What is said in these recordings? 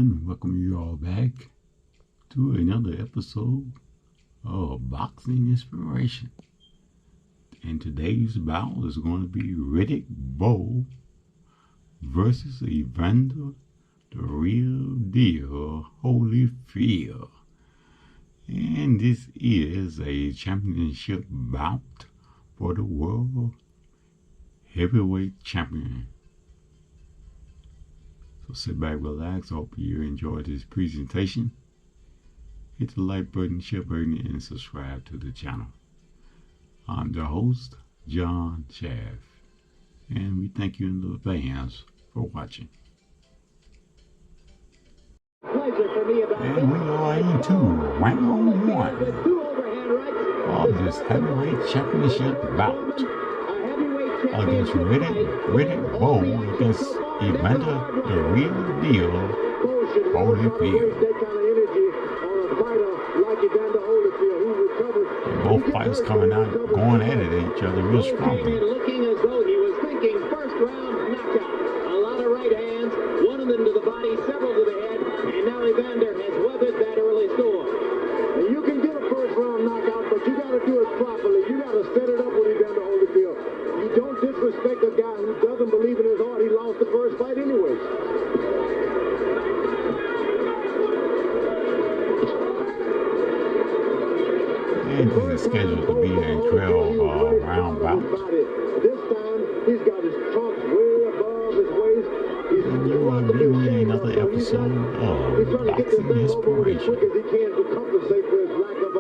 and welcome you all back to another episode of Boxing Inspiration. And today's bout is going to be Riddick Bowe versus Evander the Real Deal Holyfield. And this is a championship bout for the World Heavyweight Champion. So sit back, relax. I hope you enjoyed this presentation. Hit the like button, share button, and subscribe to the channel. I'm the host, John Chaff, and we thank you in advance for watching. And we are into round one of this heavyweight championship bout against Riddick Bowe against Evander the Real Deal Holyfield. And both fighters coming out going at it at each other real strongly. Looking as though he was thinking first round knockout. A lot of right hands, one of them to the body, several to the head, and now Evander has weathered that early storm. And you can get a first round knockout, but you got to do it properly. You got to set it up with Evander Holyfield. You don't disrespect a guy who doesn't believe in his heart. He lost the first fight anyway. And this is scheduled to be a 12-round bout. This time, he's got his trunks way above his waist. And you are viewing another episode of Boxing Inspiration. As he can to compensate for his lack of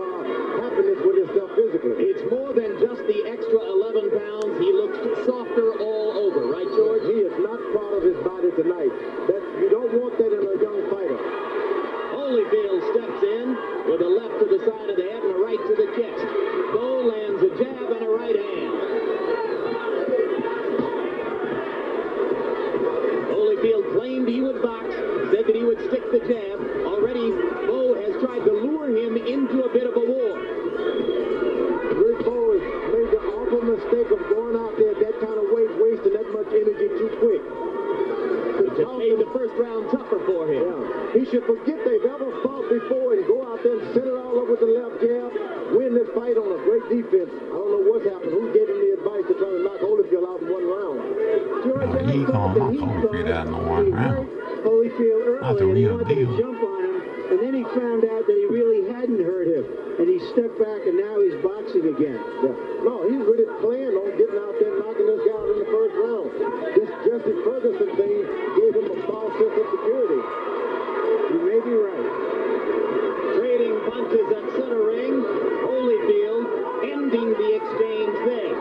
happiness with himself physically. It's more than just the extra 11 pounds. He looks softer all over, right, George? He is not proud of his body tonight. You don't want that in a young fighter. Holyfield steps in with a left to the side of the head and a right to the chest. Bowe lands a jab and a right hand. Holyfield claimed he would box, said that he would stick the jab. Already, Bowe has tried to lure him into a bit of a war. Rick Bowe has made the awful mistake of going out there at that kind of weight, wasting that much energy too quick. It made the first round tougher for him. Yeah. He should forget they've ever fought before and go out there and set it all up with the left jab, win this fight on a great defense. I don't know what's happened. Who gave him the advice to try to knock Holyfield out in one round? He ain't gonna knock Holyfield out in one round. Holyfield Not the early, real and he deal. wanted to jump on him, and then he found out that he really hadn't hurt him, and he stepped back, and now he's boxing again. Yeah. No, he's really playing on getting out there and knocking this guy out in the first round. This Jesse Ferguson thing gave him a false sense of security. You may be right. Trading punches at center ring. Holyfield ending the exchange there.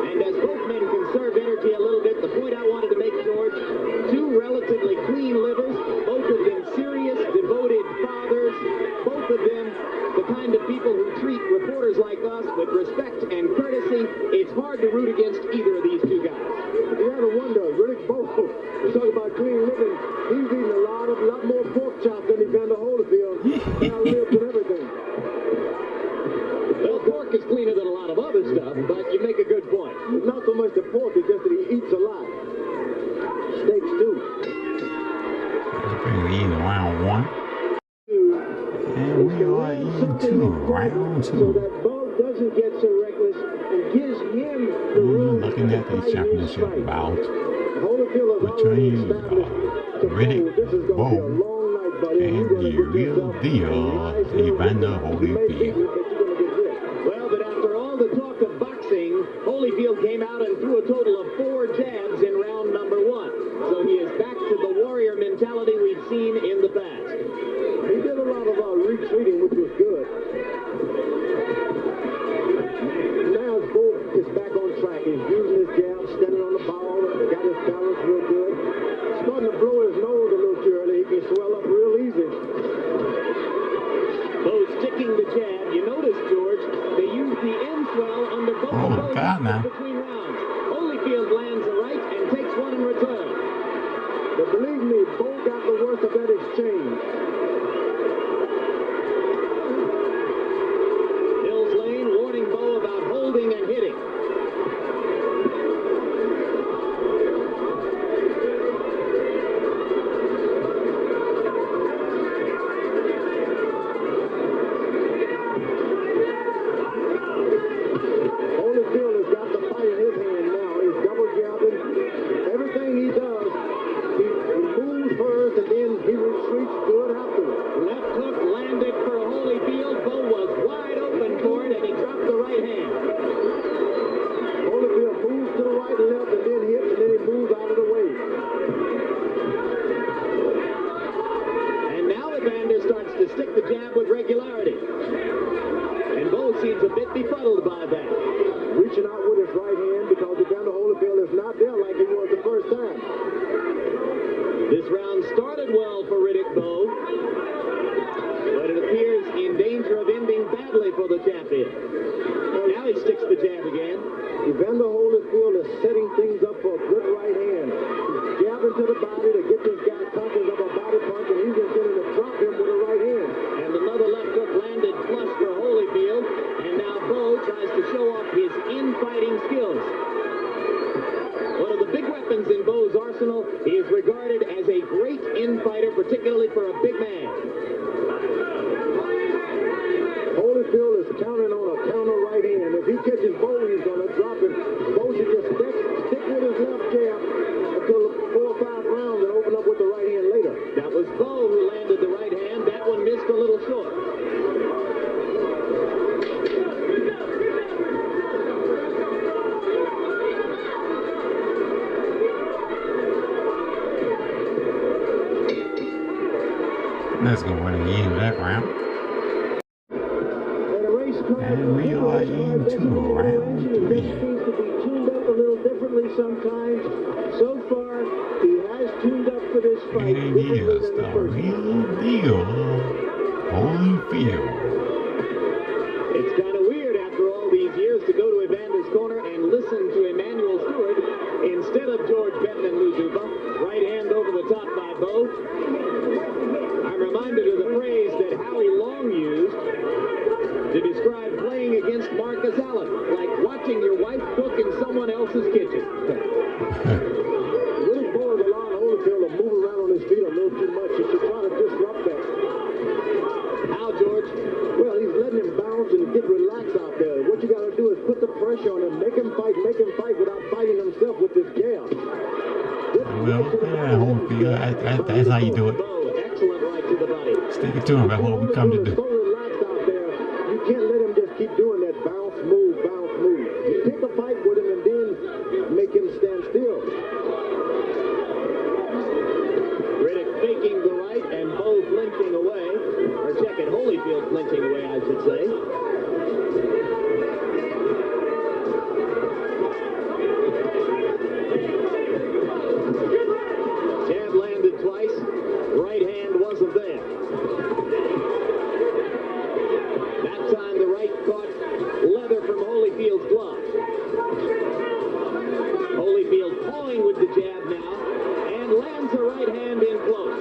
And as both men conserve energy a little bit, the point I wanted to make, George, two relatively clean livers, both of them serious, devoted fathers, both of them the kind of people who treat reporters like us with respect and courtesy. It's hard to root against either of these two guys. You have to wonder, Riddick Bowe, you talk about clean living, he's eating a lot more pork chops than Evander Holyfield. Now lives and everything. Well, pork is cleaner than a lot of other stuff, but you make a good point. It's not so much the pork, it's just that he eats a lot. Steaks too. We're in round one. And we are into round So two. that Bowe doesn't get so reckless and gives him the We're room looking to at the fight in this championship fight. bout Holyfield has already between established to Riddick Bowe, this is going to be a Bowe long night, buddy. and You're gonna the get real yourself deal a nice little Evander win. You may beat Holyfield. him, but you're going to get hit. Well, but after all the talk of boxing, Holyfield came out and threw a total of 4 jabs in round number 1. So he is back to the warrior mentality we've seen in the past. He did a lot of retreating, which was good. Now Bowe is back on track. He's using his jab, standing on the ball, got his balance real good. Starting to blow his nose a little too early. He can swell up real easy. Bowe sticking the jab. You notice, George, they use the end swell under both Oh, of those God, now. between rounds. Holyfield lands a right and takes one in return. But believe me, Bowe got the worst of that exchange. Hills Lane warning Bowe about holding and hitting. befuddled by that. Reaching out with his right hand because Evander Holyfield is not there like he was the first time. This round started well for Riddick Bowe, but it appears in danger of ending badly for the champion. Now he sticks the jab again. Evander Holyfield is setting things up for a good right hand. He's jabbing to the body to get this guy conscious of a body punch, and he's just going to drop him with a right hand. And another left hook landed flush for Holyfield, and now Bowe tries to show off his in-fighting skills. One of the big weapons in Bowe's arsenal, he is regarded as a great in-fighter, particularly for a big man. Holyfield is counting on a counter right hand. If he catches Bowe, he's going to drop him. Bowe should just stick with his left jab until 4 or 5 rounds and open up with the right hand later. That was Bowe who landed the right hand. That one missed a little short. Let's go right at the end of that round. And we are into round 3. Seems to be tuned up a little differently sometimes. So far, he has tuned up for this fight. And it is the real deal, Holyfield. It's kind of weird after all these years to go to Evander's corner and listen to Emmanuel Stewart instead of George Benton and Lou Dupa. Right hand over the top by Bowe. I'm reminded of the phrase that Howie Long used to describe playing against Marcus Allen, like watching your wife cook in someone else's kitchen. Riddick Bowe is allowing Holyfield to move around on his feet a little too much. He should try to disrupt that. How, George? Well, he's letting him bounce and get relaxed out there. What you got to do is put the pressure on him, make him fight without fighting himself with this jab. Well, yeah, Holyfield, that's how you do it. Excellent right to the body. Stick it to him. That's what we come to do. So relaxed out there, you can't let him just keep doing that bounce, move, bounce, move. You pick a fight with him and then make him stand still. Riddick faking the right and Bowe flinching away. Or check it, Holyfield flinching away, I should say. Jab landed twice. Right hand wasn't there. That time the right caught leather from Holyfield's glove. Holyfield pawing with the jab now and lands a right hand in close.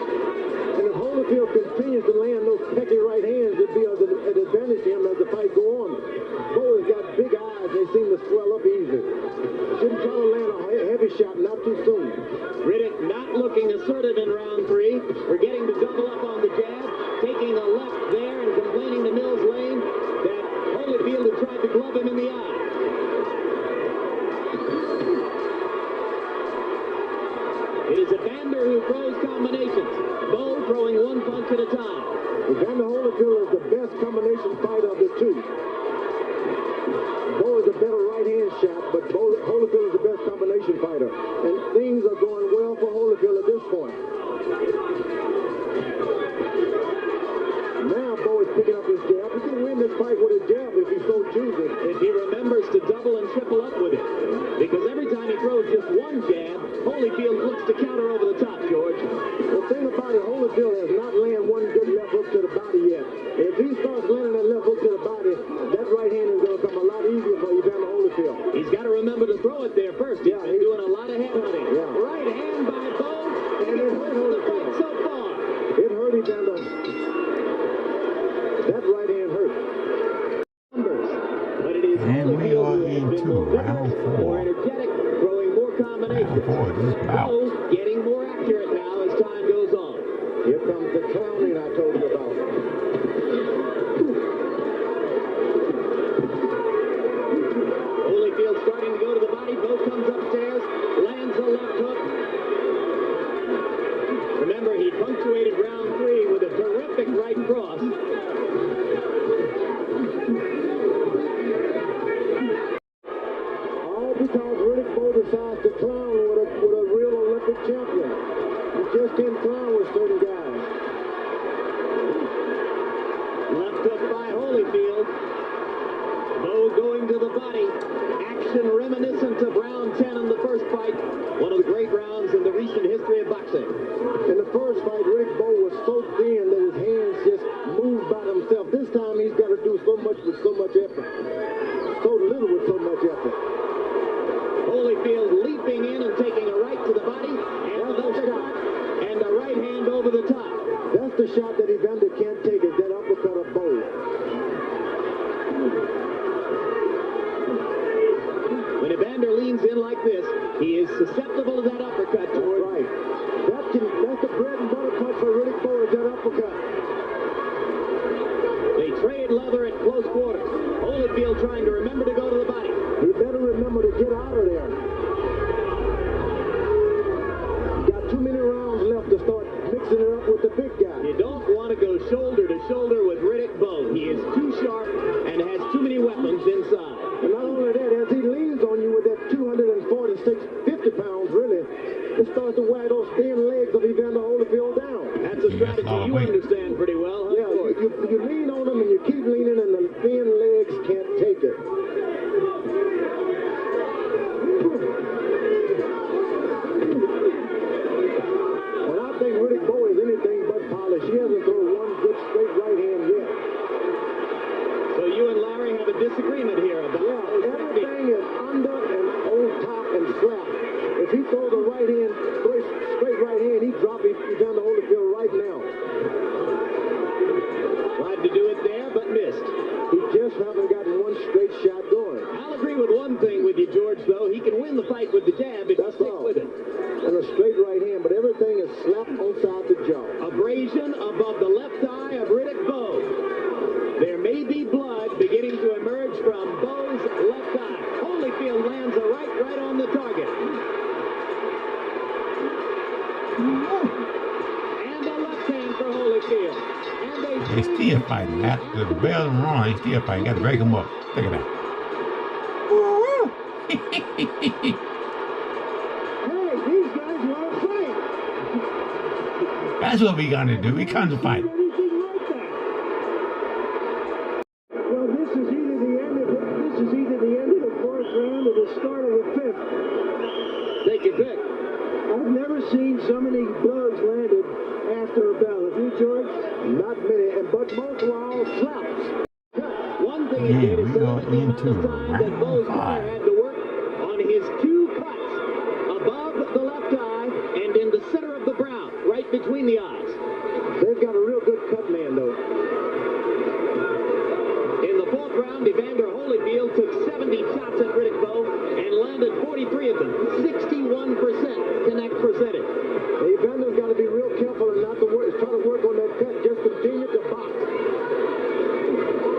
And if Holyfield continues to land those pecky right hands, it'd be an advantage to him as the fight go on. Bowe has got big eyes. They seem to swell up easy. Shouldn't try to land a heavy shot, not too soon. Riddick not looking assertive in round 3, forgetting to double up on the jab, taking a left there and complaining to Mills Lane that Holyfield had tried to glove him in the eye. It is Evander who throws combinations. Bowe throwing one punch at a time. Evander Holyfield is the best combination fighter of the two. Bowe is a better right-hand shot, but Holyfield is the best combination fighter. And things are going well for Holyfield at this point. Now Bowe is picking up his jab. He can win this fight with his jab if he so chooses. If he remembers to double and triple up with it. Because every time he throws just one jab, Holyfield looks to counter over the top, George. The thing about it, Holyfield has not landed one good left hook to the body yet. If he starts landing that left hook to the body, that right hand is going to come a lot easier for Evander Holyfield. He's got to remember to throw it there first. He's been doing a lot of head hunting. Yeah. Right hand by Bowe, and it hurt Holyfield so far. It hurt Evander. That right hand hurt. But it is And we are Holyfield who has been into more round vigorous, 4. more energetic, throwing more combinations. Round 4, this bout. Bowe getting more accurate now as time goes on. Here comes the clowning I told you about. Holyfield starting to go to the body. Bowe comes upstairs, lands a left hook. Remember, he punctuated round 3 with a terrific right cross. All because Riddick Bowe decides to clown with a real Olympic champion. You just can't clown with certain guys. Left hook by Holyfield. Bowe going to the body. Action reminiscent of round 10 in the first fight. One of the great rounds in the recent history of boxing. In the first fight, Riddick Bowe was so thin that his hands just moved by themselves. This time he's got to do so much with so much effort. So little with so much effort. Holyfield leaping in and taking a right to the body. And another shot. And a right hand over the top. That's the shot that Evander can't take, is that uppercut of Bowe. When Evander leans in like this, he is susceptible to that uppercut, George. Right. That's the bread and butter punch for Riddick Bowe, is that uppercut. They trade leather at close quarters. Holyfield trying to remember to go to the body. He better remember to get out of there. Got too many rounds left to start mixing it up with the big guy. You don't want to go shoulder to shoulder with Riddick Bowe. He is too sharp and has too many weapons inside. And not only that, as he leans on you with that 50 pounds, really, it starts to wear those thin legs of Evander Holyfield down. That's a strategy you understand pretty well, huh? Yeah, you lean on him and you keep leaning and the thin legs can't take it. And I think Riddick Bowe is anything but polished. He hasn't thrown one good straight right hand yet. So you and Larry have a disagreement here about everything is under and on top and slap. If he throws a right hand, straight right hand, he drops Evander Holyfield right now. Tried to do it there, but missed. He just haven't gotten one straight shot going. I'll agree with one thing with you, George, though. He can win the fight with the jab if you stick with it. And a straight right hand, but everything is slapped inside the jaw. Abrasion above the left eye of Riddick Bowe. There may be blood beginning to emerge from Bowe's left eye. Holyfield lands a right on the target. And a left hand for Holyfield. They still fighting. After the bell and run, they still fighting. Got to break them up. Look at that. Hey, these guys want to fight. That's what we gonna do. We come to fight. Anything like that. Well, this is either the end of the fourth round or the start of the fifth. Take your pick. I've never seen so many blows landed after a bell. Have you, George? Not many, but most were all slaps. One thing he did is limit the amount of time that Bowe's guy had to work on his two cuts above the left eye and in the center of the brow, right between the eyes. They've got a real good cut man, though. In the fourth round, Evander Holyfield took 70 shots at Riddick Bowe and landed 43 of them, 61% connect percentage. Evander's got to be real careful and not to try to work on that cut. Just continue to box.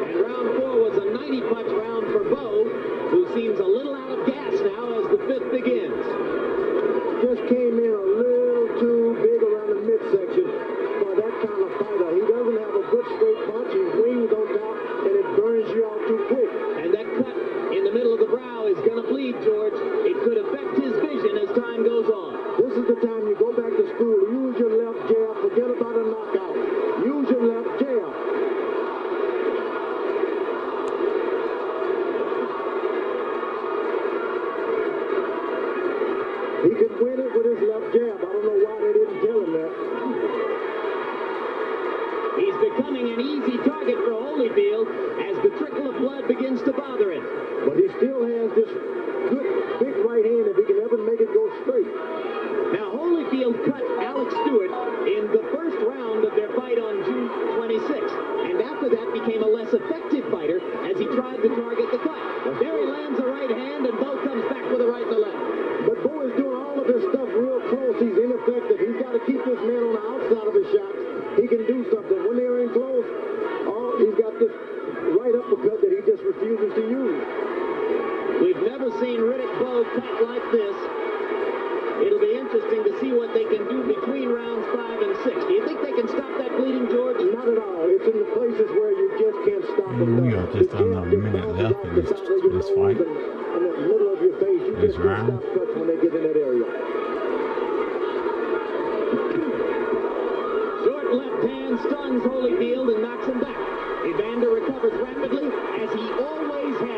And round 4 was a 90-punch round for Bowe, who seems a little out of gas now as the fifth begins. Just came in a little too big around the midsection for that kind of fighter. He doesn't have a good straight punch. He wings on top, and it burns you out too quick. And that cut in the middle of the brow is going to bleed, George. It could affect his vision as time goes on. This is the time you go back to school. Use your left jab. Forget about a knockout. Use your left jab. He could win it with his left jab. I don't know why they didn't tell him that. He's becoming an easy target for Holyfield as the trickle of blood begins to bother him. But he still has this good, big right hand if he can ever make it go straight. Now, Holyfield cut Alex Stewart in the first round of their fight on June 26th, and after that became a less effective fighter as he tried to target the cut. But there he lands a right hand, and Bowe comes back with a right and a left. But Bowe is doing all of his stuff real close. He's ineffective. He's got to keep this man on the outside of his shots. He can do something. When they're in close, he's got this right uppercut that he just refuses to use. We've never seen Riddick Bowe cut like this. It'll be interesting to see what they can do between rounds 5 and 6. Do you think they can stop that bleeding, George? Not at all. It's in the places where you just can't stop them. We got just under a minute left in this fight. In the middle of your face, you just can't stop cuts when they get in that area. Short left hand stuns Holyfield and knocks him back. Evander recovers rapidly, as he always has.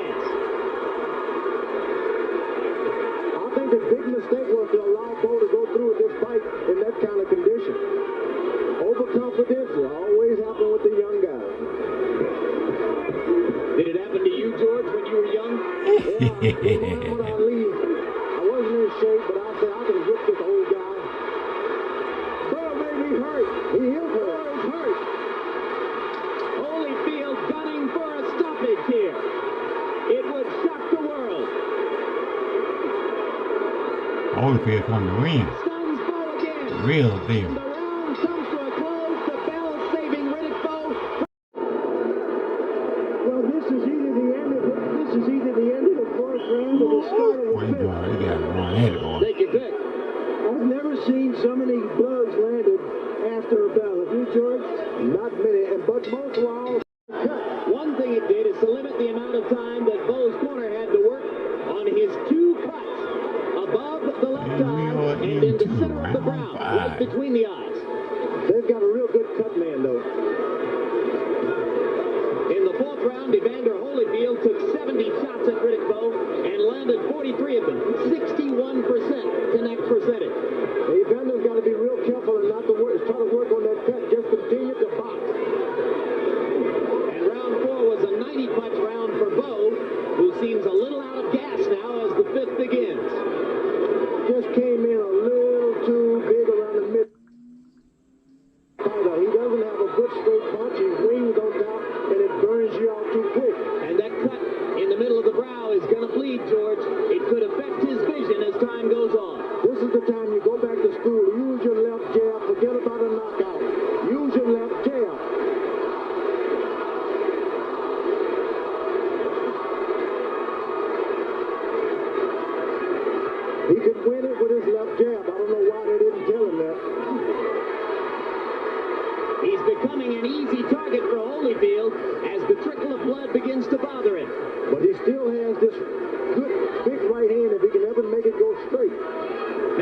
When I leave, I wasn't in shape, but I said I can whip this old guy. Bowe made me hurt. He is hurt. He's hurt. Holyfield gunning for a stoppage here. It would shock the world. Holyfield coming to win. Stuns Bowe again. Real And deal. the round comes to a close. The bell saving Riddick Bowe. Well, this is either the end of the fourth round or the start of What the you fifth. doing? You got one at it, boy. Take your pick. I've never seen so many blows landed after a bell. Have you, George? Not many, but most were all cut. One thing it did is to limit the amount of time that Bowe's corner had to work on his two cuts above the left And we eye are and in the into center of the round brow, right 5. between the eyes. They've got a real good cut man, though. In the fourth round, Evander Holyfield took 70 shots at Riddick Bowe and landed 43 of them, 61% connect percentage. Evander's got to be real careful and not to try to work on that cut. Just continue to box. And round 4 was a 90-punch round for Bowe, who seems a little out of gas now as the fifth begins. Just came in a little too big around the mid. He doesn't have a good straight punch. He's wings on top, and it burns you out too quick. And that cut in the middle of the brow is going to bleed, George. It could affect his vision as time goes on. This is the time you go back to school. Use your left jab. Forget about a knockout. Use your left jab. He could win it with his left jab. I don't know why they didn't tell him that. He's becoming an easy target for Holyfield as the trickle of blood begins to bother him. But he still has this good, big right hand if he can ever make it go straight.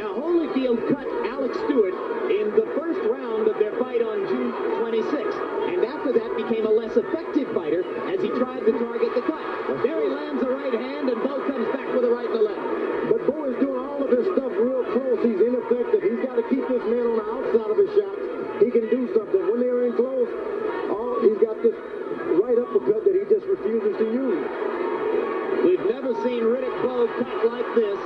Now, Holyfield cut Alex Stewart in the first round of their fight on June 26th, and after that became a less effective fighter as he tried to target the cut. There he lands a right hand, and Bowe comes back with a right and a left. But Bowe is doing all of his stuff real close. He's ineffective. He's got to keep this man on the outside of his shot. He can do something. When they're in close, he's got this right uppercut that he just refuses to use. We've never seen Riddick Bowe cut like this.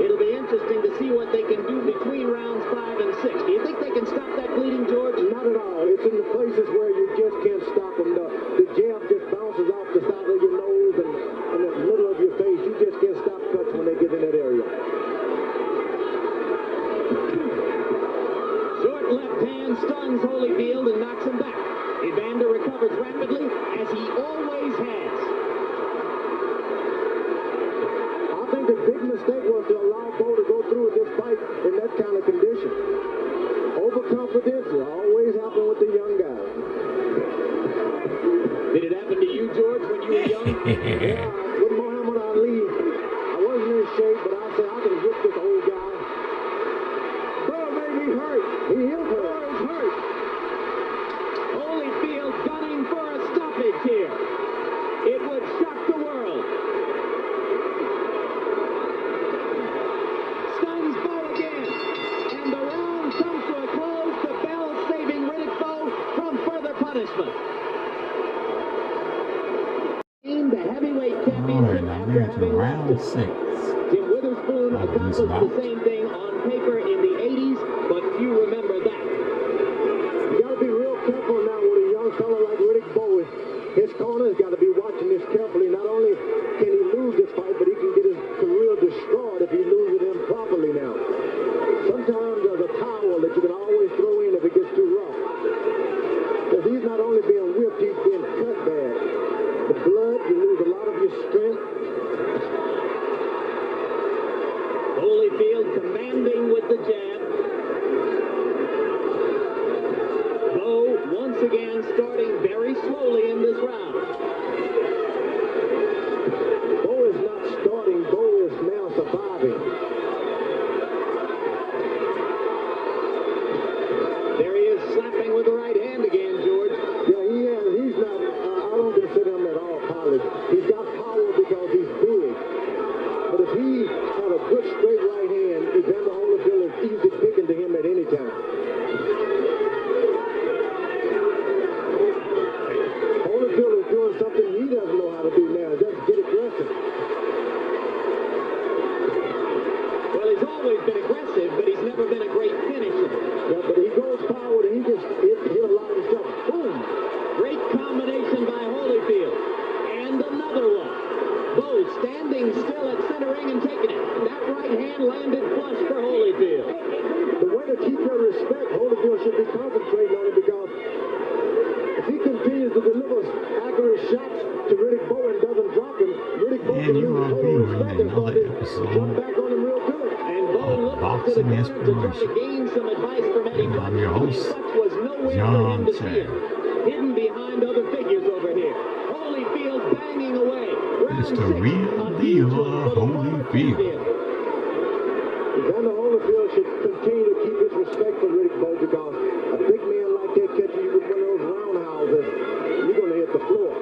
It'll be interesting to see what they can do between rounds 5 and 6. Do you think they can stop that bleeding, George? Not at all. It's in the places where you just can't stop him. The jab just bounces off the side of your nose and in the middle of your face. You just can't stop cuts when they get in that area. Short left hand stuns Holyfield and knocks him back. Evander recovers rapidly, as he always has. I think the big mistake was to allow Bowe to go through with this fight in that kind of condition. Overconfidence will always happen with the young guys. Did it happen to you, George, when you were young? Yeah, with Muhammad Ali, I wasn't in shape, but I said I can whip this old guy. Bowe made me hurt. He is hurt. He's hurt. Holyfield gunning for a stoppage here. It would shock the world. Stuns Bowe again. And the round comes to a close. The bell saving Riddick Bowe from further punishment. The heavyweight All championship right, now after we're into having round lost 6. Tim Witherspoon Of this accomplished bout. the same thing on paper in the 80s, but few remember that. You got to be real careful now with a young fellow like Riddick Bowe. His corner's got to be watching this carefully. Not only can he lose this fight, but he can get his career destroyed if he loses him properly now. Sometimes there's a towel that you can always throw in if it gets too rough. Because he's not only being whipped, he's being cut bad. The blood, you lose a lot of your strength. Holyfield commanding with the jab. Bowe once again starting very slowly in this round. Bowe is not starting. Bowe is now surviving. There he is slapping with the right hand again, George. Yeah, he has. He's not, I don't consider him at all polished. He's got power because he's big. But if he had a good straight right hand, Evander Holyfield is easy picking to him at any time. Holyfield is doing something he doesn't know how to do now. Just get aggressive. ring and taking it. That right hand landed flush for Holyfield. The way to keep your respect, Holyfield should be concentrating on it, because if he continues to deliver accurate shots to Riddick Bowe and doesn't drop him, Riddick Bowe can lose total respect and start to jump back on him real good. And Bowe looks to the corner to try to gain some advice from Eddie. I'm your host, Was nowhere John for him to see it. Hidden behind other figures over here. Holyfield banging away. It's the real deal of Holyfield. Evander Holyfield should continue to keep his respect for Riddick Bowe, because a big man like that catching you with one of those roundhouses, you're going to hit the floor.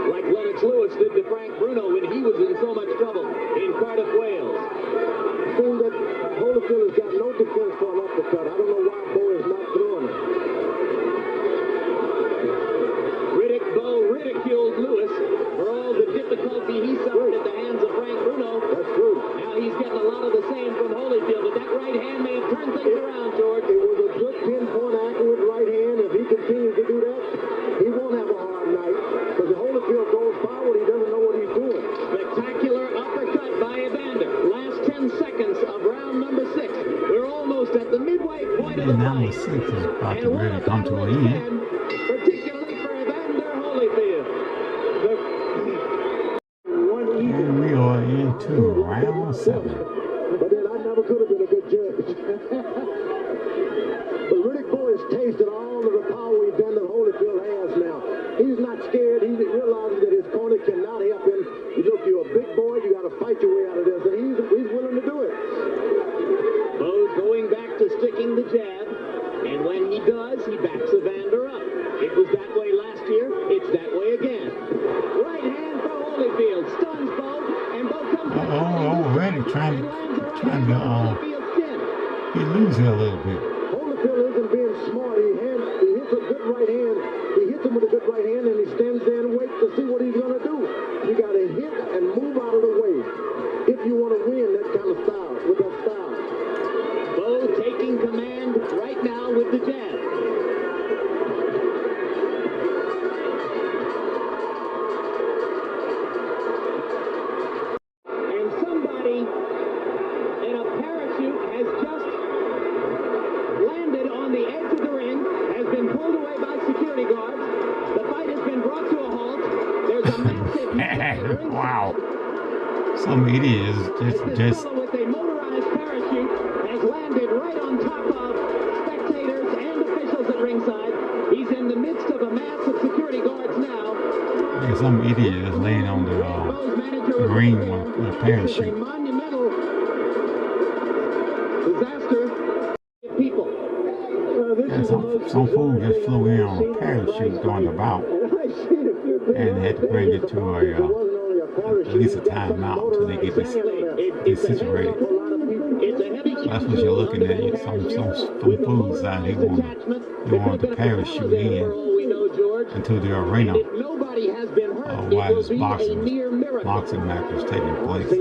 Like Lennox Lewis did to Frank Bruno when he was in so much trouble in Cardiff, Wales. It seems that Holyfield has got no defense for an uppercut. I don't know why Bowe is not throwing it. Riddick Bowe ridiculed Lewis for all the difficulty he suffered at the hands of Frank Bruno. That's true. Now he's getting a lot of the same from Holyfield, but that right hand may have turned things around, George. It was a good pinpoint accurate right hand. If he continues to do that, he won't have a hard night, because if Holyfield goes forward, he doesn't know what he's doing. Spectacular uppercut by Evander. Last 10 seconds of round number 6. We're almost at the midway point of the And number fight. 6 is about to And what really a come to battle an it's end. been, particularly for Evander Holyfield. And we are into round 7. But then I never could have been a good judge. But Riddick Bowe has tasted all of the power Evander Holyfield has now. He's not scared. He realizes that his opponent cannot help him. Look, you're a big boy. You got to fight your way out of this. And he's willing to do it. Bowe's going back to sticking the jab, and when he does, he backs Evander up. It was that way last year. It's that way again. Right hand for Holyfield. Stuns Bowe, and Bowe comes back. Riddick trying to he loses a little bit. Holyfield isn't being smart. He hits a good right hand. He hits him with a good right hand, and he stands there and waits to see what he's going to do. You got to hit and move out of the way if you want to win that kind of style, with that style. Bowe taking command right now with the jab. And somebody in a parachute has just landed on the edge of the ring, has been pulled away by security guards. The fight has been brought to a halt. There's a massive... Wow. Some idiot is just fellow with a motorized parachute has landed right on top of spectators and officials at ringside. He's in the midst of a mass of security guards now. some idiot is laying on the ring with a parachute. A monumental disaster. People. And some fool just flew in on a parachute during the bout and had to bring it to at least a timeout until they get this situated. That's what you're looking at. Some fools out here want to parachute in into the arena while this boxing match was taking place.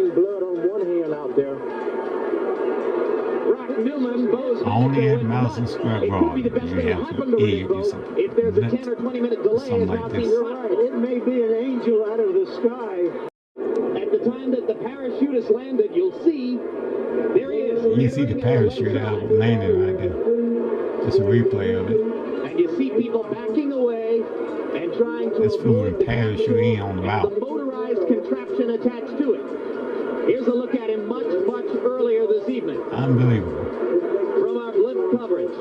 Only at Madison Square Garden you have to idiot do something like this. It may be an angel out of the sky. At the time that the parachutist landed, you'll see there he is. You see the parachute landing right there. Just a replay of it. And you see people backing away and trying to this fool avoid with parachute in on the mouth. the motorized contraption attached to it. Here's a look at him much earlier this evening. Unbelievable. From our blimp coverage.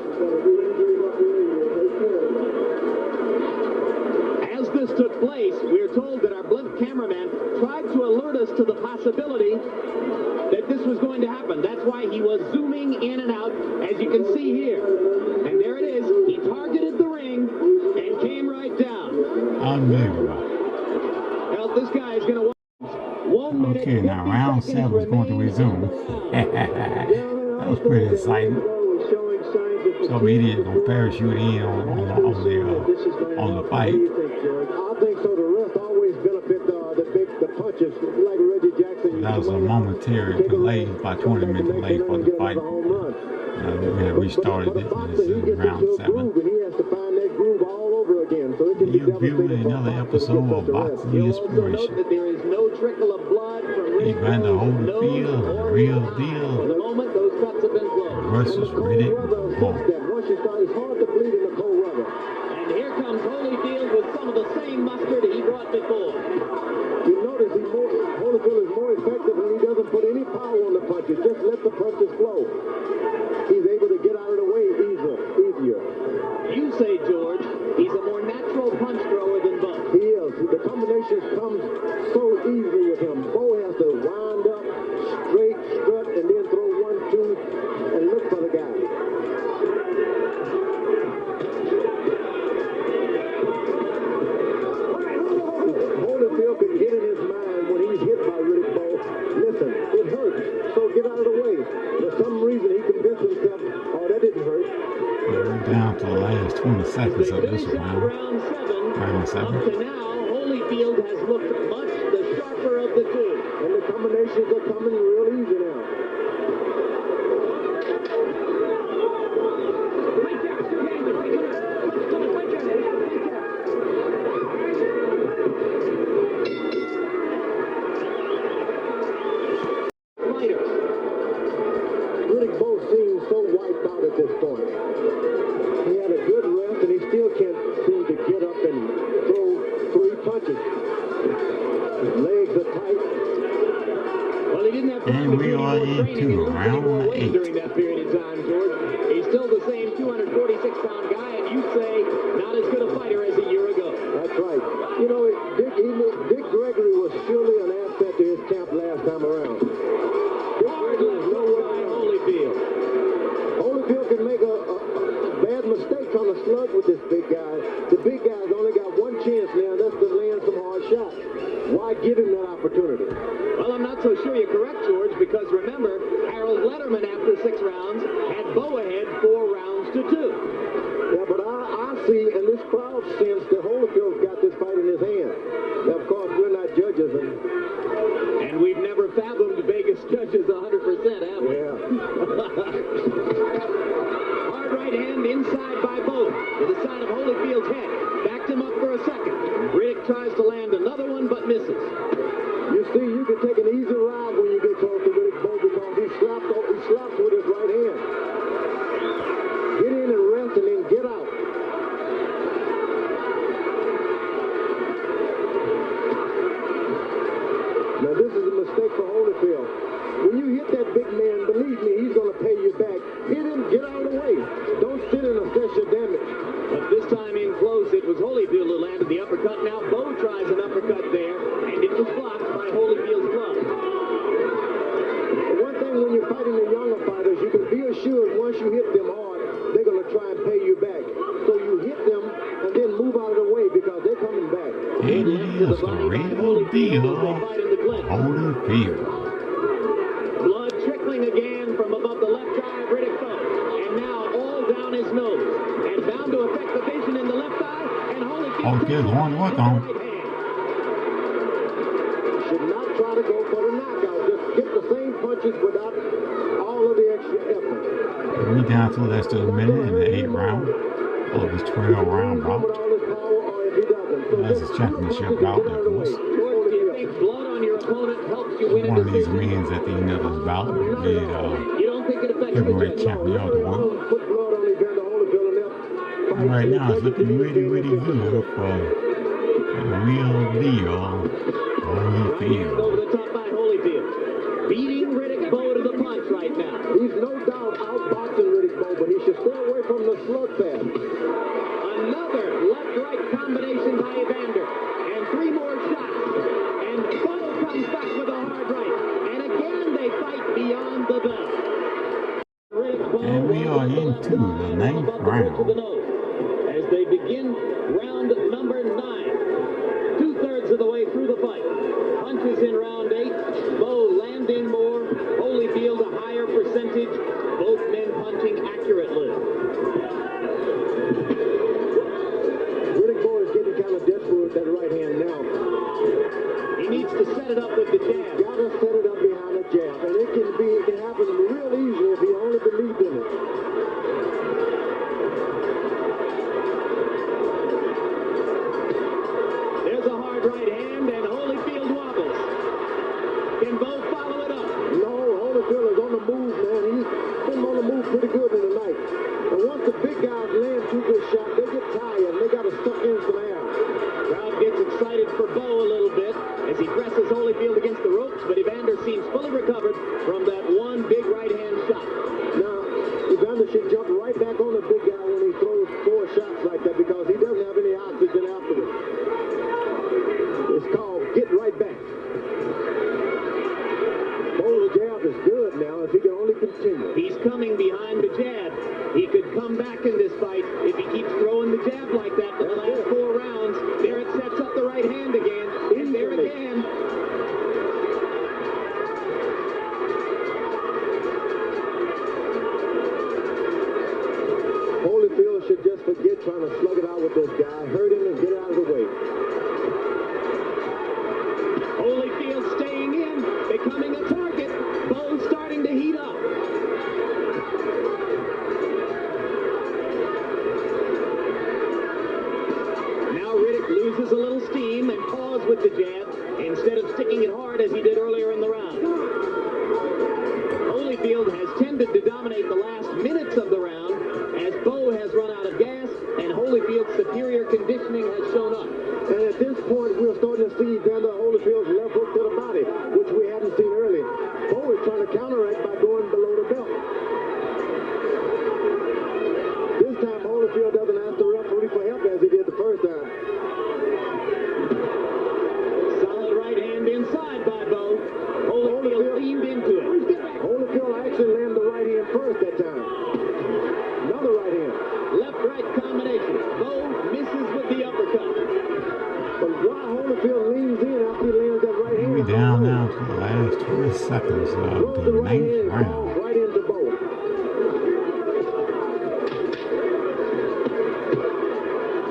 As this took place, we're told that our blimp cameraman tried to alert us to the possibility that this was going to happen. That's why he was zooming in and out, as you can see here. And there it is. He targeted the ring and came right down. Unbelievable. Well, this guy is going to watch 1 minute. Okay, now round 7 is going to resume. That was pretty exciting. Some idiot gonna parachute in on the fight. I think so. The rest always benefit the punches, like Reggie Jackson. That was a momentary delay, about 20 minute delay for the fight. We had restarted it in round 7. You viewing another episode of Boxing Inspiration. There is no trickle of blood from Riddick Evander Bowe's nose Holyfield, or real his eye. deal. For the moment, those cuts have been closed. Versus Riddick Bowe. Once you start, it's hard to bleed in the cold weather. And here comes Holyfield with some of the same mustard he brought before. You notice Holyfield is more effective when he doesn't put any power on the punches. Just let the punches flow. He's able to get out of the way easier. You say, George, he's a more natural punch thrower than Bout. He is. The combinations come so easily with him. Bowe has to wind up, straight, strut, and then throw 1, 2, and look for the guy. Holyfield can get in his mind when he's hit by Riddick Bowe. Listen, it hurts, so get out of the way. For some reason, he convinced himself, oh, that didn't hurt. We're down to the last 20 seconds of this round. Round 7. Up to now, Holyfield has looked much the sharper of the two. And the combinations are coming real easy now. Riddick Bowe seems so wiped out at this point. He had a good rest, and he still can't seem to get up and throw 3 punches. His legs are tight. Well, he didn't have time And to we do are any more training. into He round more weight 8. during that period of time, George. He's still the same 246-pound guy, and you say not as good a fighter as a year ago. That's right. You know, Dick Gregory was surely an asset to his camp last time around. Dick Gregory is nowhere By around. Holyfield. Holyfield can make a bad mistake on the slug with this big guy. The big guy's only got one chance now, and that's to land some hard shots. Why give him that opportunity? Well, I'm not so sure you're correct, George, because remember, Harold Letterman after 6 rounds had Bowe ahead 4 rounds to 2. Yeah, but I see, and this crowd sense that Holyfield's got this fight in his hand. Now, of course, we're not judges, And we've never fathomed Vegas judges 100%, have we? yeah. Hard right hand inside by Bowe to the side of Holyfield's head. Backed him up for a second. Riddick tries to land another one, but misses. You see, you can take an easy ride when you get close to Riddick Bowe because he slaps with his right hand. Get in and rest and then get out. Now, this is a mistake for Holyfield. When you hit that big man, believe me, he's going to pay you back. Hit him, get out of the way. Don't sit and assess your damage. But this time in close, it was Holyfield who landed the uppercut. Now Bowe tries an uppercut there, and it was blocked by Holyfield's glove. One thing when you're fighting the younger fighters, you can be assured once you hit them hard, they're going to try and pay you back. So you hit them and then move out of the way because they're coming back. It is the real deal. Holyfield. Blood trickling again from above the left eye of Riddick Bowe. And now all down his nose. And bound to affect the vision in the left eye. And Holyfield's going to work on. Should not try to go for the knockout. Just get the same punches without all of the extra effort. We down to less than a minute in the 8th round of his 12-round bout. That's his championship bout, of course. George, do you think blood on your opponent helps you win One a of these decision? wins at the end of this bout will be You don't think it affects the heavyweight judge? champion of the world. Put blood on Evander Holyfield and left. And right now it's looking really, really good for the real deal Holyfield. Over the top by Holyfield. Beating Riddick Bowe to the punch right now. He's no doubt outboxing Riddick Bowe, but he should stay away from the slugfest. Another left-right combination by Evander. And 3 more shots. And Bowe comes back with a hard right. And again they fight beyond the bell. And we are into the 9th round. As they begin round number 9. 2/3 of the way through the fight. Punches in round 8. Bowe landing more. Holyfield a higher percentage. Both men punching accurately. Riddick Bowe is getting kind of desperate with that right hand now. He needs to set it up with the jab. Gotta set it up behind the jab, and it can happen real easy if he only believed in it. There's a hard right hand, and Holyfield wobbles. right hand again. And there again. Holyfield should just forget trying to slug it out with this guy. Hurt him and get out of the way. Holyfield staying in, becoming a target. Bowe starting to heat up. Now Riddick loses a little steam and paws with the jab instead of sticking it hard as he did earlier in the round. Holyfield has tended to dominate the last minutes of the round as Bowe has run out of gas and Holyfield's superior conditioning has shown up. And at this point, we're starting to see Vander Holyfield's left hook to the body, which we hadn't seen earlier. Bowe is trying to counteract by going below the belt. This time, Holyfield doesn't ask the referee for help as he did the first time. Solid right hand inside by Bowe. Holyfield leaned into it. Holyfield actually landed the right hand first that time. Another right hand. Left-right combination. Bowe misses with the uppercut. But why Holyfield leans in after he lands that right hand? We down now to the last 20 seconds of the ninth round. Right into Bowe.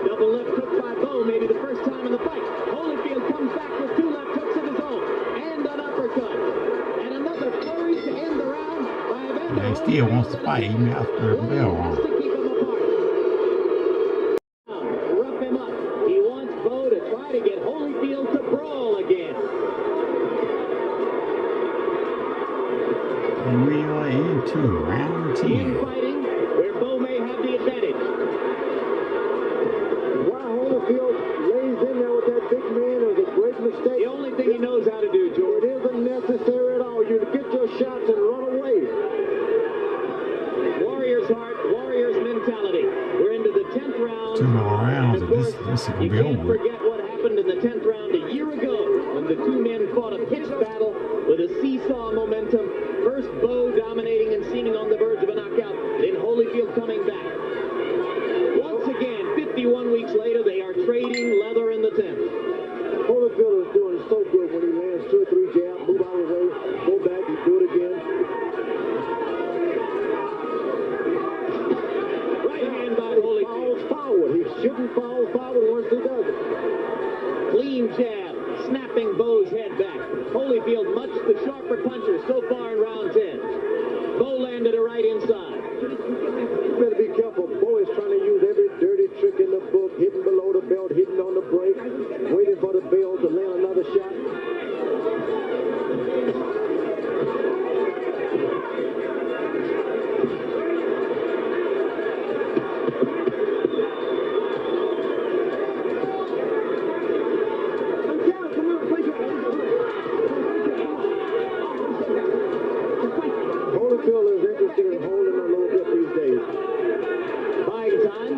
Double left hook by Bowe, maybe the first time in the fight. Holyfield comes back with two left hooks of his own and an uppercut. And another flurry to end the round by Vander He still wants to fight even after the bell wants rung. to keep them apart. Rough him up. He wants Bowe to try to get Holyfield to brawl again. And we are into round 10. Infighting where Bowe may have the advantage. Why Holyfield lays in there with that big man is a great mistake. The only thing he knows how to do, George. It isn't necessary at all. You get your shots and run away. Warrior's heart, Warrior's mentality. We're into the 10th round. 2 more rounds Of and course, this is going you to be can't over. forget what happened in the 10th round a year ago when the two men fought a pitched battle with a seesaw momentum. First Bowe dominating and seeming on the verge of a knockout, then Holyfield coming back. Once again, 51 weeks later, they are trading leather in the 10th. Holyfield is doing so good when he lands 2 or 3 jabs, move out of the way, go back and do it again. Right hand by He Holyfield. falls forward. He shouldn't fall forward once he does it. Clean jab, snapping Bowe's head back. Holyfield much the sharper puncher so far in round 10. Bowe landed a right inside. You better be careful. Bowe is trying to use every dirty trick in the book, hitting below the belt, hitting on the break, waiting for the bell to land another shot. Holyfield is interested in holding a little bit these days. Buying time.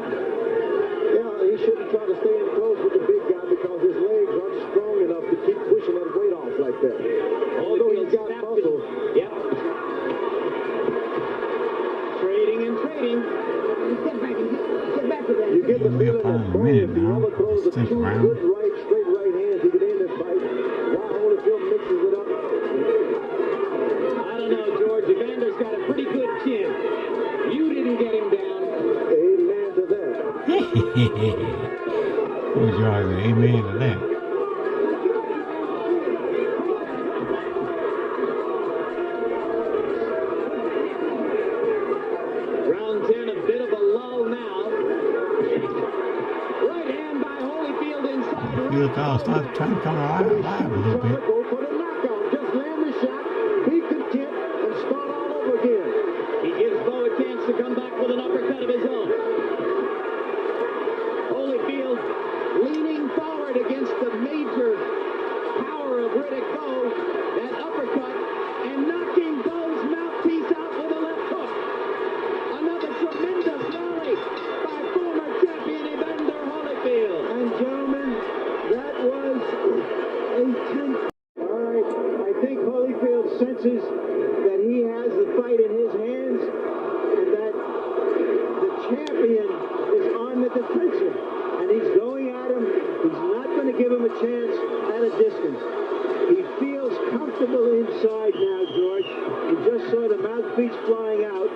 Yeah, he shouldn't try to stay in close with the big guy because his legs aren't strong enough to keep pushing that weight off like that. Although he's got muscle. Yep. Trading and trading. You get the We're feeling upon that a Bowe, minute if he now. ever throws the Let's take 2 a round. good right, straight right hands, he could end this fight. While Holyfield mixes it up. I don't know, George. Evander's got a pretty good chin. You didn't get him down. Amen to that. Who's yours? Amen to that. Round 10, a bit of a lull now. Right hand by Holyfield inside. Feel thought start trying to come alive a little Trying to bit. go for the knockout. Just land the shot, be content, and start all over again. He gives Bowe a chance to come back with an uppercut of his own. Holyfield leaning forward against the major power of Riddick Bowe. That uppercut and knocking Bowe's mouthpiece out with a left hook. Another tremendous rally by former champion Evander Holyfield. And gentlemen, that was a 10th. All right, I think Holyfield senses that he has the fight in his hands and that the champion is on the defensive. And he's going at him. He's not going to give him a chance chance at a distance. He feels comfortable inside now, George. You just saw the mouthpiece flying out.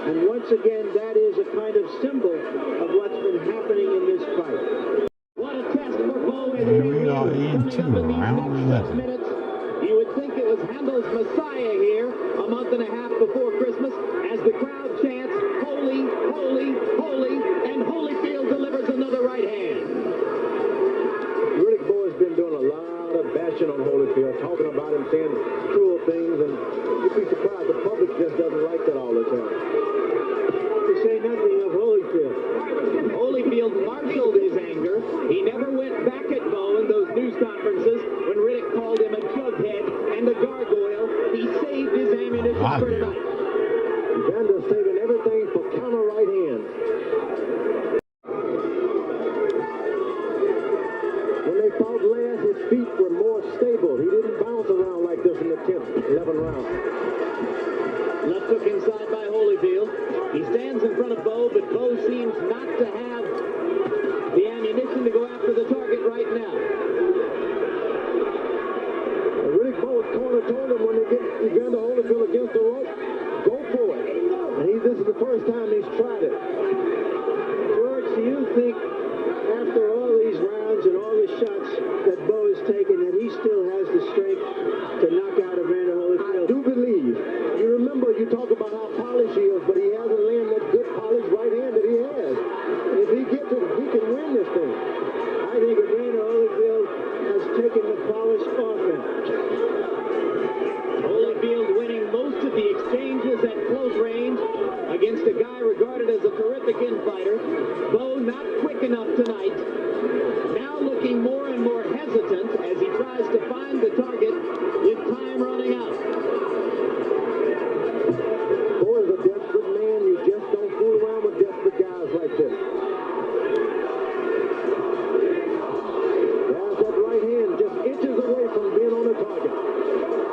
And once again, that is a kind of symbol of what's been happening in this fight. What a test for Bowe. And we are into round 11. Minutes. You would think it was Handel's Messiah here a month and a half before Christmas as the crowd chants, holy, holy, holy, and Holyfield delivers another right hand. Riddick Bowe has been doing a lot of bashing on Holyfield, talking about him, saying cruel things, and you'd be surprised the public just doesn't like that all the time. To say nothing of Holyfield. Holyfield marshaled his anger. He never went back at Bowe in those news conferences when Riddick called him a jughead and a gargoyle. He saved his ammunition for tonight. Vander's saving everything for counter right hands. When they fought last, his feet were more stable. He didn't bounce around like this in the 10th, 11th round. Left hook inside by Holyfield. He stands in front of Bowe, but Bowe seems not to have the ammunition to go after the target right now. Riddick Bowe's corner told him when they get Evander Holyfield against the rope, go for it. And this is the first time he's tried it. George, do you think after all these rounds and all the shots that Bowe has taken that he still has the strength to knock out Evander Holyfield? I do believe. You remember, you talk about how polished he is, but he hasn't landed that good polished right hand that he has. And if he gets it, he can win this thing. I think Evander Holyfield has taken the polished offense. Holyfield winning most of the exchanges at close range against a guy regarded as a terrific infighter. Bowe not quick enough tonight. Now looking more and more hesitant as he tries to find the target with time running out. Bowe is a desperate man. You just don't fool around with desperate guys like this. There's that right hand just inches away from being on the target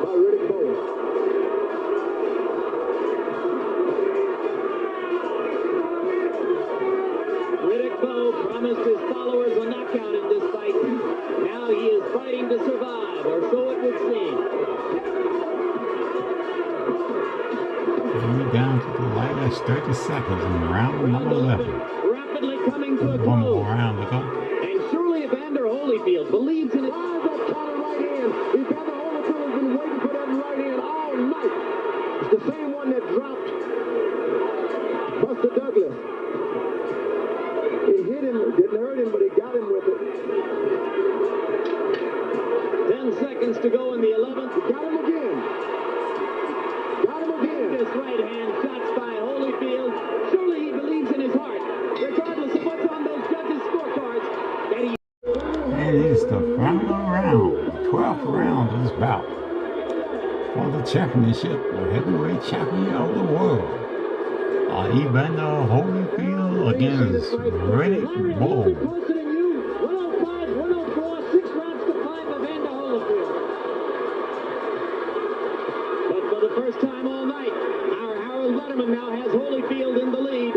by Riddick Bowe. Riddick Bowe promised his followers a knockout in this fight. Now he is fighting to survive, or so it would seem. And we're down to the last 30 seconds in round number 11. Rapidly coming to a One close. more round to go. And surely Evander Holyfield believes in it. Why that counter right hand? Evander Holyfield has been waiting for that right hand all night. It's the same one that dropped Buster Douglas. It hit him, didn't hurt him, but he got him with it. 10 seconds to go in the 11th. He got him again. Got him again. This right hand shots by Holyfield. Surely he believes in his heart, regardless of what's on those judges' scorecards, that he... It is the final round, 12th round of this bout for the championship, the heavyweight champion of the world. Evander Holyfield against Riddick Bowe. Closer than you. 105, 104, 6 rounds to 5 Evander Holyfield. But for the first time all night, our Harold Letterman now has Holyfield in the lead.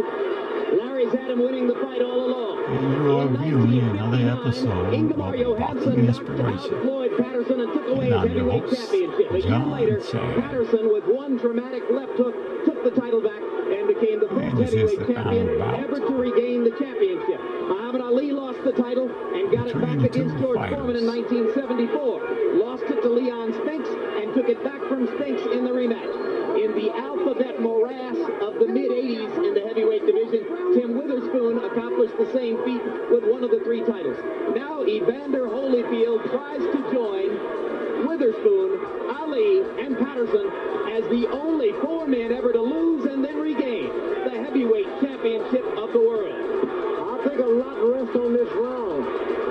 Larry's had him winning the fight all along. And you are viewing another episode Ingemar of Johansson Boxing knocked out Inspiration. Floyd Patterson and took away And his I'm your heavyweight host, championship. A year John later, Chad. Patterson with one dramatic left hook took the title back and became the first And this is heavyweight the champion final bout. ever to regain the championship. Muhammad Ali lost the title and got it Between back the two against George fighters. Foreman in 1974. Lost it to Leon Spinks and took it back from Spinks in the rematch. In the alphabet morass of the mid-'80s in the heavyweight division, Tim Witherspoon accomplished the same feat with one of the 3 titles. Now Evander Holyfield tries to join Witherspoon, Ali, and Patterson as the only 4 men ever to lose and then regain the heavyweight championship of the world. I think a lot rests on this round.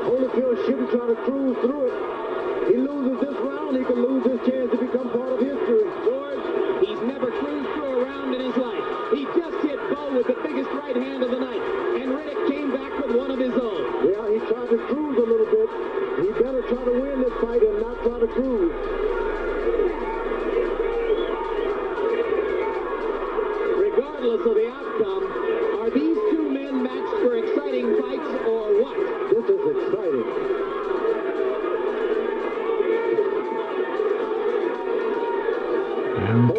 Holyfield shouldn't try to cruise through it. He loses this round, he can lose his chance to become part of history. George, he's never cruised through a round in his life. He just hit Bowe with the biggest right hand of the night, and Riddick came back with one of his own. Yeah, he tried to cruise a little bit. He better try to win this fight and not try to cruise. Regardless of the outcome, are these 2 men matched for exciting fights or what? This is exciting.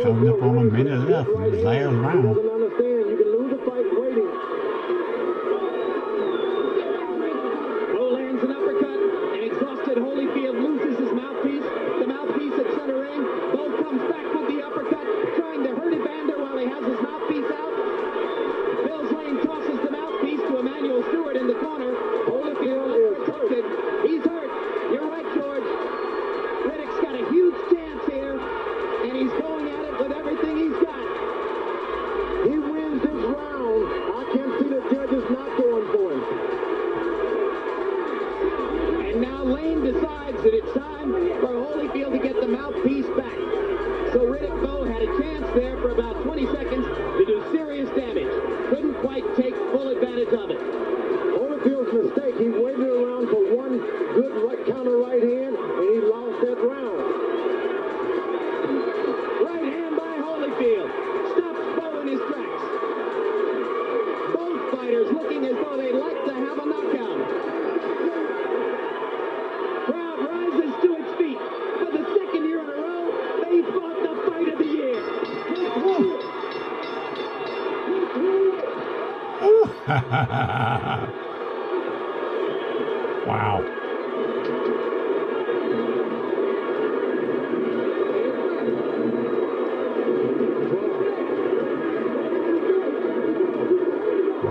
Coming up on a minute left in this last round. Doesn't understand. You can lose a fight waiting. Bowe lands an uppercut, and exhausted Holyfield loses his mouthpiece. The mouthpiece at center ring. Bowe comes back with the uppercut, trying to hurt Evander while he has his mouthpiece out. Bill's Lane tosses the mouthpiece to Emmanuel Stewart in the corner. Holyfield is protected. He's hurt. You're right, George. Riddick's got a huge chance here, and he's going at it with everything he's got. He wins this round. I can't see the judges not going for him. And now Lane decides that it's time for Holyfield to get the mouthpiece back. So Riddick Bowe had a chance there for about 20 seconds to do serious damage. Couldn't quite take full advantage of it. Holyfield's mistake. He waited around for one good counter right hand, and he lost that round. Right hand by Holyfield. Stops Bowe in his tracks. Both fighters looking as though they'd like to have a knockout. Crowd rises to its feet. For the second year in a row, they fought the fight of the year. Wow.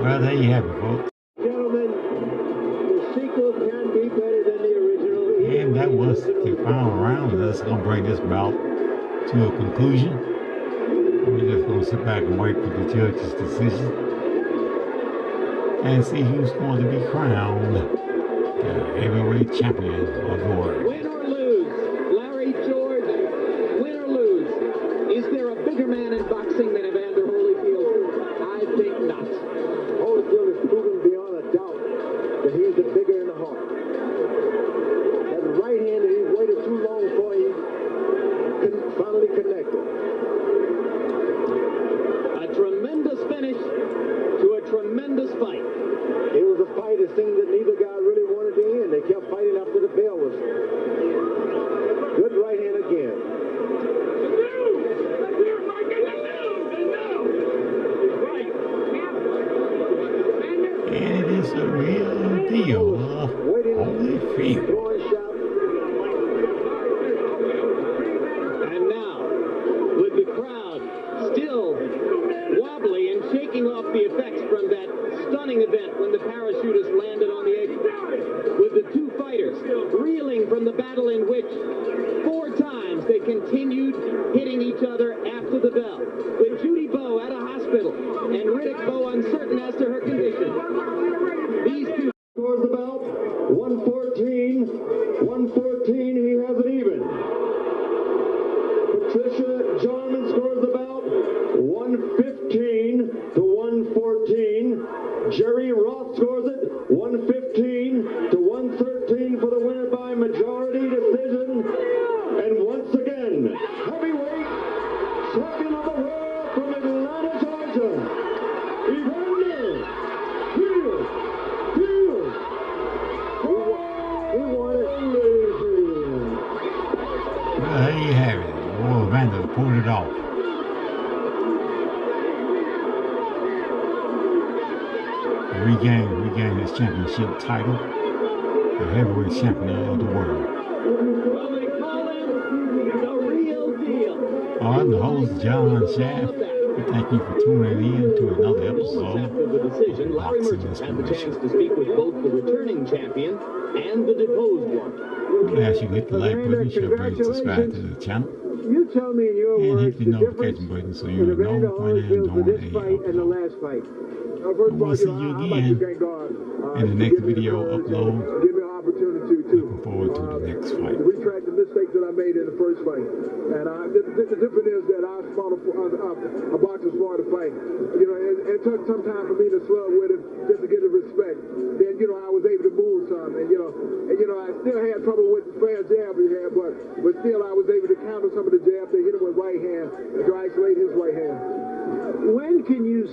Well, there you have it, folks. Gentlemen, the sequel can be better than the original. And that was the final round. That's going to bring this bout to a conclusion. We're just going to sit back and wait for the judge's decision and see who's going to be crowned the heavyweight champion of the world. Win or lose, Larry George, win or lose. Is there a bigger man in boxing than Evander Holyfield? I think not. Holyfield has proven beyond a doubt that he's the bigger in the heart. That right hand that he waited too long for, he finally connected. A tremendous finish to a tremendous fight. It was a fight, it seemed that neither guy really wanted to end. They kept fighting after the bell was. Good right hand again. And it is a real deal. Holyfield. Throwing shot. And now, with the crowd still wobbly and shaking off the effects from that stunning event when the parachutists landed on the apron, with the two fighters reeling from the battle in which 4 times they continued hitting each other after the bell, with Judy Bowe at a hospital and Riddick Bowe uncertain as to her condition. These two Scores the belt. 114. 114. He has it even. Patricia Jarman scores the belt. 115 to 114. Jerry Roth scores it. 115 to 113 for the winner by majority decision. And once again, heavyweight champion of the world from Atlanta, Georgia, Evander Holyfield. He won it. Well, there you have it. Oh, Evander pulled it off. Regain his championship title, the heavyweight champion of the world. Well, they call him the real deal. I'm the host, John Shaft. We thank you for tuning in to another episode After the decision, Larry of Boxing Merchant had the Inspiration. chance to speak with both the returning champion and the deposed one. We ask you to hit the like button, share button, subscribe to the channel, You tell me in your and words hit the the notification difference button so in you know Evander when and Holyfield for doing this fight and the a last fight. First of We'll all, see you know, you I'd like to again thank God in the to next give me the video courage and upload. Give me an opportunity to Looking forward to the next fight. retract the mistakes that I made in the first fight. And the difference is that I fought a boxer's fought a fight. You know, it took some time for me to slug with him just to get the respect. Then, you know, I was able to move some. And, you know, I still had trouble with the fast jab he had, but still I was able to counter some of the jabs. They hit him with right hand and to isolate his right hand. When can you